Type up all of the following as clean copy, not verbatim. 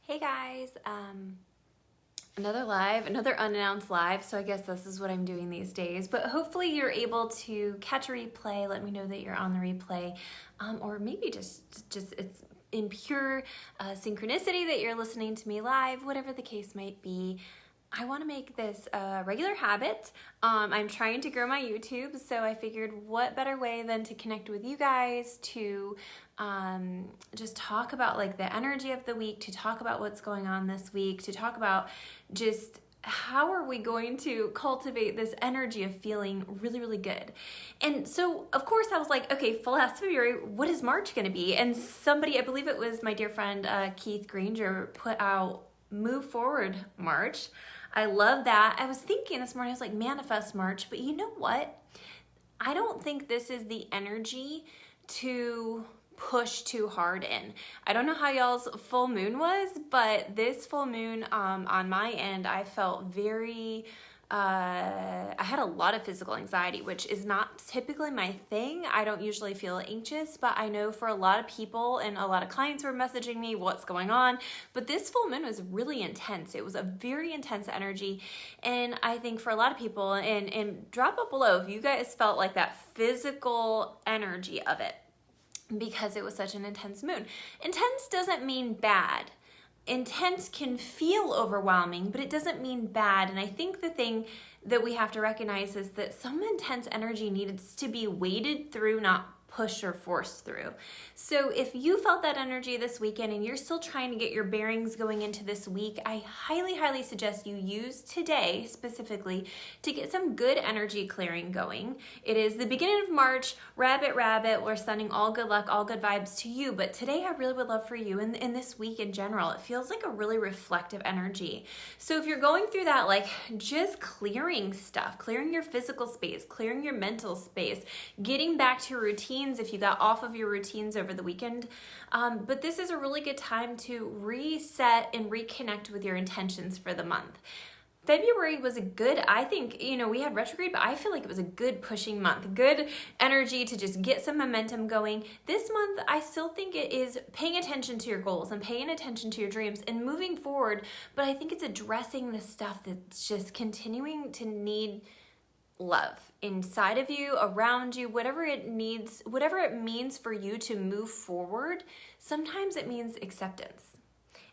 Hey guys, another unannounced live, so I guess this is what I'm doing these days, but hopefully you're able to catch a replay, let me know that you're on the replay, or maybe just it's in pure synchronicity that you're listening to me live, whatever the case might be. I want to make this a regular habit. I'm trying to grow my YouTube, so I figured what better way than to connect with you guys to just talk about like the energy of the week, to talk about what's going on this week, to talk about just how are we going to cultivate this energy of feeling really, really good. And so, of course, I was like, okay, for last February, what is March going to be? And somebody, I believe it was my dear friend Keith Granger, put out Move Forward March. I love that. I was thinking this morning, I was like, manifest March, but you know what? I don't think this is the energy to push too hard in. I don't know how y'all's full moon was, but this full moon on my end, I felt very, I had a lot of physical anxiety, which is not typically my thing. I don't usually feel anxious, but I know for a lot of people and a lot of clients were messaging me what's going on. But this full moon was really intense. It was a very intense energy. And I think for a lot of people, and drop it below if you guys felt like that physical energy of it, because it was such an intense moon. Intense doesn't mean bad. Intense can feel overwhelming, but it doesn't mean bad. And I think the thing that we have to recognize is that some intense energy needs to be waded through, not pushed or forced through. So if you felt that energy this weekend and you're still trying to get your bearings going into this week, I highly suggest you use today specifically to get some good energy clearing going. It is the beginning of March, rabbit, we're sending all good luck, all good vibes to you, but today I really would love for you in this week in general, it feels like a really reflective energy. So if you're going through that, like just clearing stuff, clearing your physical space, clearing your mental space, getting back to your routine if you got off of your routines over the weekend. But this is a really good time to reset and reconnect with your intentions for the month. February was a good, I think, we had retrograde, but I feel like it was a good pushing month, good energy to just get some momentum going. This month, I still think it is paying attention to your goals and paying attention to your dreams and moving forward, but I think it's addressing the stuff that's just continuing to need love inside of you, around you, whatever it needs, whatever it means for you to move forward. Sometimes it means acceptance,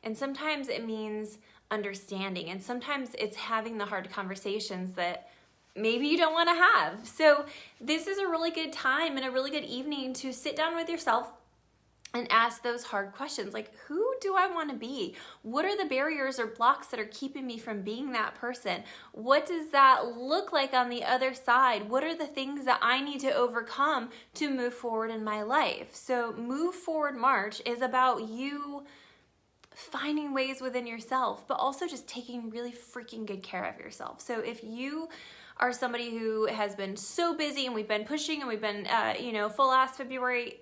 and sometimes it means understanding, and sometimes it's having the hard conversations that maybe you don't want to have. So this is a really good time and a really good evening to sit down with yourself and ask those hard questions, like, who do I want to be? What are the barriers or blocks that are keeping me from being that person? What does that look like on the other side? What are the things that I need to overcome to move forward in my life? So Move Forward March is about you finding ways within yourself, but also just taking really freaking good care of yourself. So if you are somebody who has been so busy and we've been pushing and we've been, full ass February,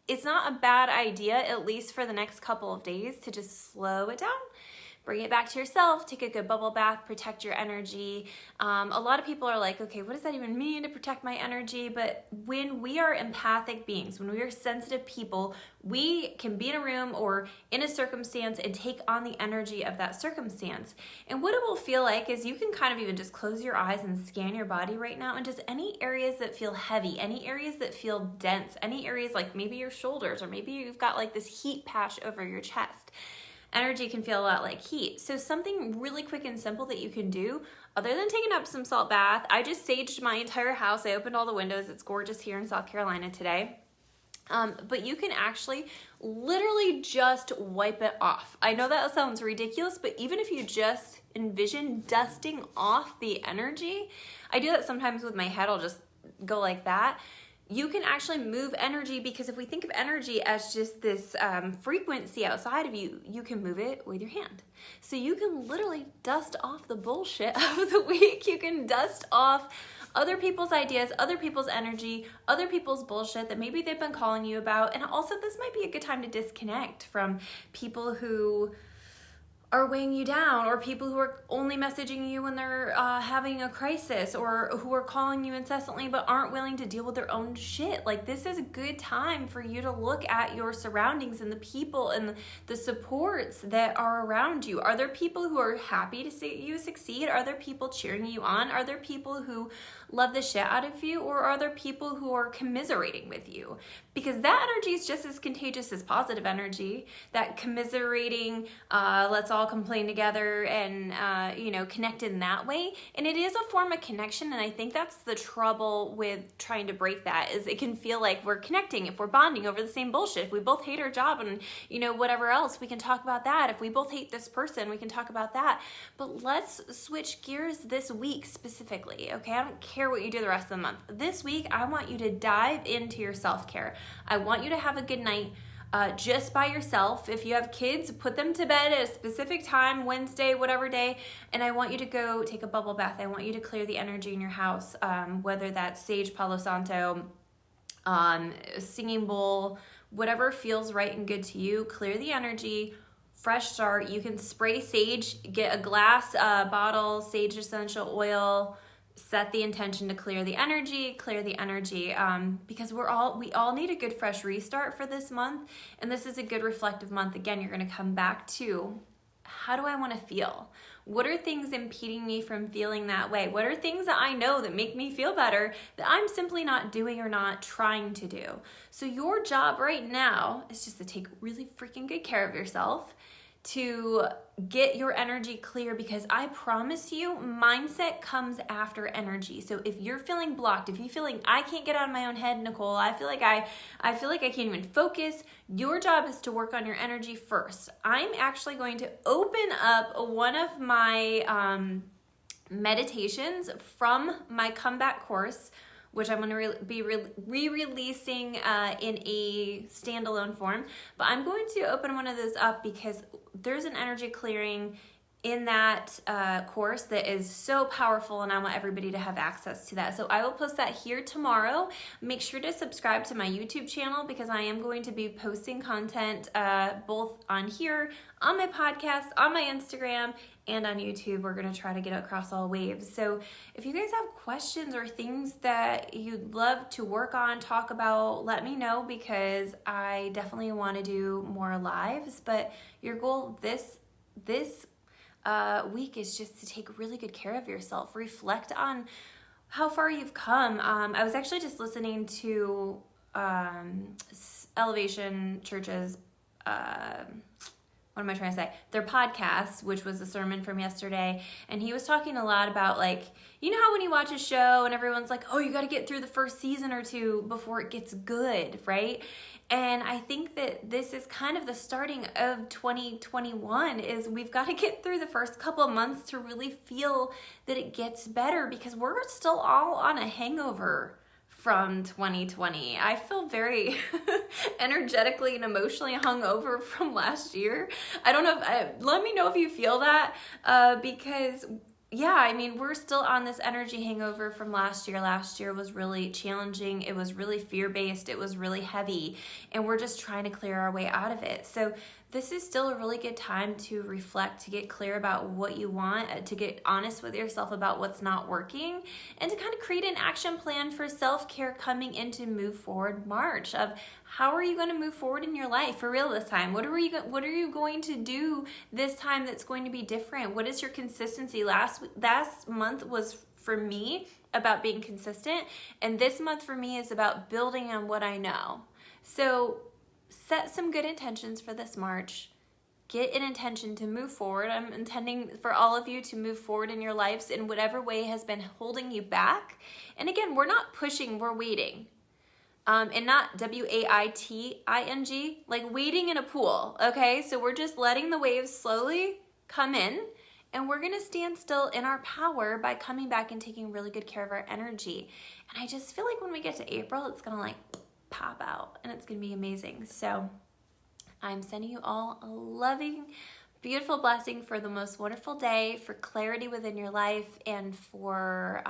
it's not a bad idea, at least for the next couple of days, to just slow it down, bring it back to yourself, take a good bubble bath, protect your energy. A lot of people are like, okay, what does that even mean to protect my energy? But when we are empathic beings, when we are sensitive people, we can be in a room or in a circumstance and take on the energy of that circumstance. And what it will feel like is you can kind of even just close your eyes and scan your body right now, and just any areas that feel heavy, any areas that feel dense, any areas like maybe your shoulders, or maybe you've got like this heat patch over your chest. Energy can feel a lot like heat. So something really quick and simple that you can do, other than taking up some salt bath, I just saged my entire house. I opened all the windows. It's gorgeous here in South Carolina today. But you can actually literally just wipe it off. I know that sounds ridiculous, but even if you just envision dusting off the energy, I do that sometimes with my head. I'll just go like that. You can actually move energy, because if we think of energy as just this frequency outside of you, you can move it with your hand. So you can literally dust off the bullshit of the week. You can dust off other people's ideas, other people's energy, other people's bullshit that maybe they've been calling you about. And also, this might be a good time to disconnect from people who are weighing you down, or people who are only messaging you when they're having a crisis, or who are calling you incessantly but aren't willing to deal with their own shit. Like, this is a good time for you to look at your surroundings and the people and the supports that are around you. Are there people who are happy to see you succeed? Are there people cheering you on? Are there people who love the shit out of you? Or are there people who are commiserating with you? Because that energy is just as contagious as positive energy. That commiserating, let's all complain together and, connect in that way. And it is a form of connection. And I think that's the trouble with trying to break that, is it can feel like we're connecting if we're bonding over the same bullshit. If we both hate our job and, whatever else, we can talk about that. If we both hate this person, we can talk about that. But let's switch gears this week specifically, okay? I don't care what you do the rest of the month. This week, I want you to dive into your self-care. I want you to have a good night just by yourself. If you have kids, put them to bed at a specific time, Wednesday, whatever day, and I want you to go take a bubble bath. I want you to clear the energy in your house, whether that's sage, Palo Santo, singing bowl, whatever feels right and good to you. Clear the energy. Fresh start. You can spray sage, get a glass bottle, sage essential oil, set the intention to clear the energy, because we all need a good fresh restart for this month. And this is a good reflective month. Again, you're going to come back to, how do I want to feel? What are things impeding me from feeling that way? What are things that I know that make me feel better that I'm simply not doing or not trying to do? So your job right now is just to take really freaking good care of yourself, to get your energy clear, because I promise you, mindset comes after energy. So if you're feeling blocked, if you're feeling I can't get out of my own head, Nichole, I feel like I can't even focus, your job is to work on your energy first. I'm actually going to open up one of my meditations from my comeback course, which I'm going to be re-releasing in a standalone form. But I'm going to open one of those up because there's an energy clearing in that course that is so powerful, and I want everybody to have access to that. So I will post that here tomorrow. Make sure to subscribe to my YouTube channel, because I am going to be posting content both on here, on my podcast, on my Instagram, and on YouTube. We're going to try to get across all waves. So if you guys have questions or things that you'd love to work on, talk about, let me know, because I definitely want to do more lives. But your goal this week is just to take really good care of yourself. Reflect on how far you've come. I was actually just listening to Elevation Church's what am I trying to say? Their podcast, which was a sermon from yesterday. And he was talking a lot about, like, you know how when you watch a show and everyone's like, oh, you got to get through the first season or two before it gets good, right? And I think that this is kind of the starting of 2021, is we've got to get through the first couple of months to really feel that it gets better, because we're still all on a hangover from 2020. I feel very energetically and emotionally hungover from last year. I don't know let me know if you feel that, because yeah, I mean, we're still on this energy hangover from last year. Last year was really challenging. It was really fear-based. It was really heavy, and we're just trying to clear our way out of it. So this is still a really good time to reflect, to get clear about what you want, to get honest with yourself about what's not working, and to kind of create an action plan for self-care coming into Move Forward March, of how are you going to move forward in your life for real this time? What are you going to do this time that's going to be different? What is your consistency? Last month was, for me, about being consistent, and this month for me is about building on what I know. So set some good intentions for this March. Get an intention to move forward. I'm intending for all of you to move forward in your lives in whatever way has been holding you back. And again, we're not pushing, we're waiting. And not waiting, like waiting in a pool, okay? So we're just letting the waves slowly come in, and we're gonna stand still in our power by coming back and taking really good care of our energy. And I just feel like when we get to April, it's gonna like pop out, and it's gonna be amazing. So I'm sending you all a loving, beautiful blessing for the most wonderful day, for clarity within your life, and for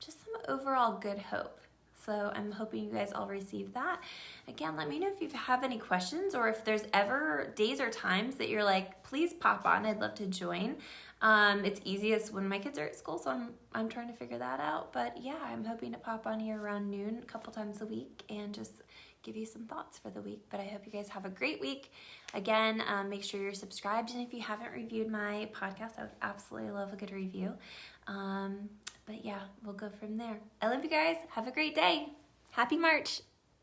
just some overall good hope. So I'm hoping you guys all receive that. Again, let me know if you have any questions or if there's ever days or times that you're like, please pop on. I'd love to join. It's easiest when my kids are at school, so I'm trying to figure that out. But yeah, I'm hoping to pop on here around noon a couple times a week and just give you some thoughts for the week. But I hope you guys have a great week. Again, make sure you're subscribed, and if you haven't reviewed my podcast, I would absolutely love a good review. But yeah, we'll go from there. I love you guys. Have a great day. Happy March.